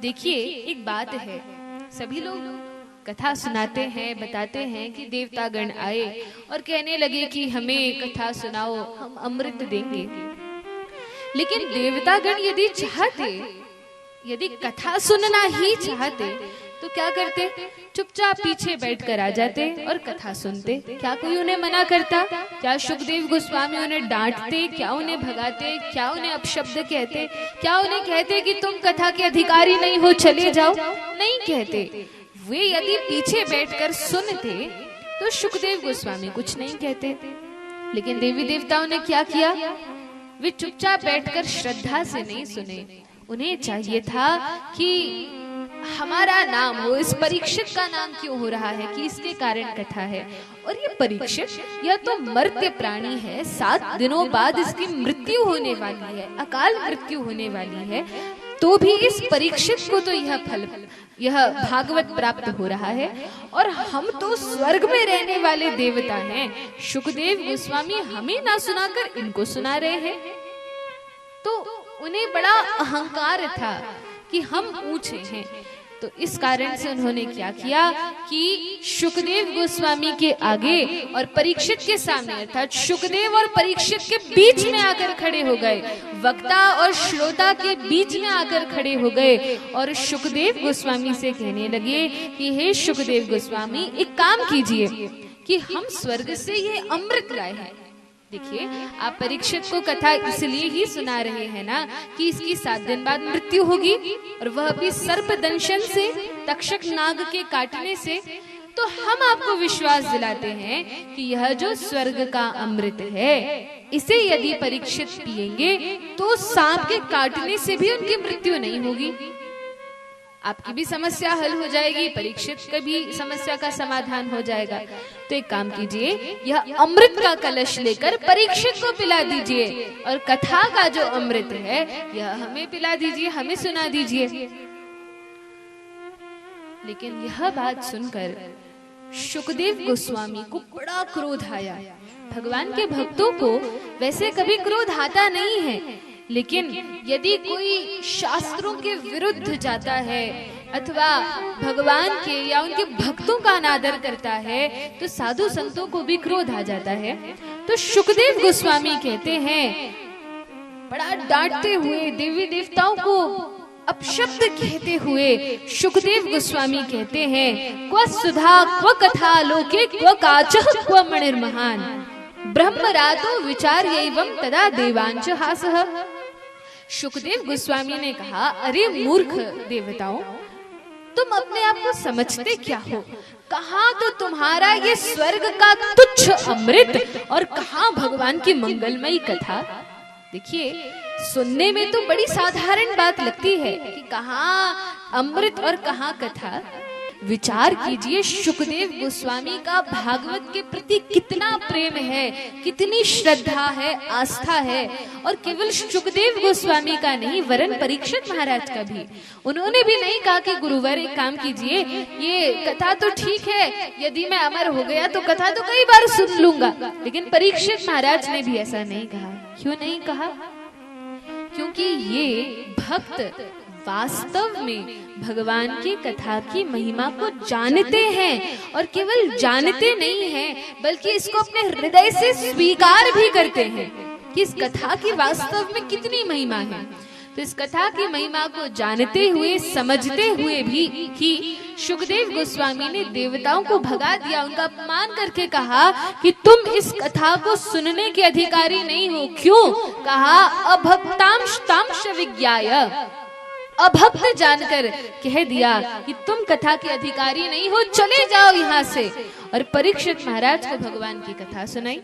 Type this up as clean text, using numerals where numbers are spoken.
देखिए, एक बात है, सभी लोग कथा सुनाते हैं, बताते हैं कि देवतागण आए और कहने लगे कि हमें कथा सुनाओ, हम अमृत देंगे। लेकिन देवतागण यदि कथा सुनना ही चाहते तो क्या करते? चुपचाप पीछे बैठकर आ जाते और कथा सुनते। क्या कोई उन्हें मना करता? क्या सुखदेव गोस्वामी उन्हें डांटते? क्या उन्हें भगाते? क्या उन्हें अपशब्द कहते? क्या उन्हें कहते कि तुम कथा के अधिकारी नहीं हो, चले जाओ? नहीं कहते। वे यदि पीछे बैठकर सुनते तो सुखदेव गोस्वामी कुछ नहीं कहते। लेकिन देवी देवताओं ने क्या किया? वे चुपचाप बैठकर श्रद्धा से नहीं सुने। उन्हें चाहिए था कि हमारा नाम हो, इस परीक्षित का नाम क्यों हो रहा है, कि इसके कारण कथा है। और ये परीक्षित, यह तो मर्त्य प्राणी है, 7 दिनों बाद इसकी मृत्यु होने वाली है, अकाल मृत्यु होने वाली है, तो भी इस परीक्षित को तो यह भागवत प्राप्त हो रहा है। और हम तो स्वर्ग में रहने वाले देवता हैं, सुखदेव गोस्वामी हमें ना सुनाकर इनको सुना रहे हैं। तो उन्हें बड़ा अहंकार था कि हम ऊंचे हैं। तो इस कारण से उन्होंने क्या किया कि सुखदेव गोस्वामी के आगे और परीक्षित के सामने, अर्थात सुखदेव और परीक्षित के बीच में आकर खड़े हो गए, वक्ता और श्रोता के बीच में आकर खड़े हो गए और सुखदेव गोस्वामी से कहने लगे कि हे सुखदेव गोस्वामी, एक काम कीजिए कि हम स्वर्ग से ये अमृत लाए हैं। देखिए, आप परीक्षित को कथा इसलिए ही सुना रहे हैं ना कि इसकी 7 दिन बाद मृत्यु होगी, और वह भी सर्प दंशन से, तक्षक नाग के काटने से। तो हम आपको विश्वास दिलाते हैं कि यह जो स्वर्ग का अमृत है, इसे यदि परीक्षित पिएंगे तो सांप के काटने से भी उनकी मृत्यु नहीं होगी। आपकी भी समस्या हल हो जाएगी, परीक्षित की भी समस्या का समाधान हो जाएगा। तो एक काम कीजिए, यह अमृत का कलश लेकर परीक्षित को पिला दीजिए, और कथा का जो अमृत है यह हमें पिला दीजिए, हमें सुना दीजिए। लेकिन यह बात सुनकर सुखदेव गोस्वामी को बड़ा क्रोध आया। भगवान के भक्तों को वैसे कभी क्रोध आता नहीं है, लेकिन यदि कोई शास्त्रों के विरुद्ध जाता है अथवा भगवान के या उनके भक्तों का अनादर करता है तो साधु संतों को भी क्रोध आ जाता है। तो सुखदेव गोस्वामी कहते हैं, बड़ा डांटते हुए, देवी देवताओं को अपशब्द कहते हुए सुखदेव गोस्वामी कहते हैं, क्व सुधा क्व कथा लोके क्व काचः क्व मणिर्महान ब्रह्मरातो विचार्यैवं तदा देवांच हासः। सुखदेव गोस्वामी ने कहा, अरे मूर्ख देवताओं, तुम अपने आप को समझते क्या हो? कहाँ तो तुम्हारा ये स्वर्ग का तुच्छ अमृत और कहाँ भगवान की मंगलमयी कथा। देखिए, सुनने में तो बड़ी साधारण बात लगती है कि कहाँ अमृत और कहाँ कथा। विचार कीजिए, सुखदेव गोस्वामी का भागवत के प्रति कितना प्रेम है, कितनी श्रद्धा है, आस्था है। और केवल सुखदेव गोस्वामी का नहीं, वरन परीक्षित महाराज का भी। उन्होंने भी नहीं कहा कि गुरुवर एक काम कीजिए, ये कथा तो ठीक है, यदि मैं अमर हो गया तो कथा तो कई बार सुन लूंगा। लेकिन परीक्षित महाराज ने भी ऐसा नहीं कहा। क्यों नहीं कहा? क्योंकि ये भक्त वास्तव में भगवान की कथा की महिमा को जानते हैं, और केवल जानते नहीं हैं बल्कि इसको अपने हृदय से स्वीकार भी करते हैं कि इस कथा की वास्तव में कितनी महिमा है। तो इस कथा की महिमा को जानते हुए, समझते हुए भी कि सुखदेव गोस्वामी ने देवताओं को भगा दिया, उनका अपमान करके कहा कि तुम इस कथा को सुनने के अधिकारी नहीं हो। क्यों? कहा, अभक्तांश तांश विज्ञाय, अभक्त जानकर कह दिया कि तुम कथा के अधिकारी नहीं हो, चले जाओ यहाँ से। और परीक्षित महाराज को भगवान की कथा सुनाई।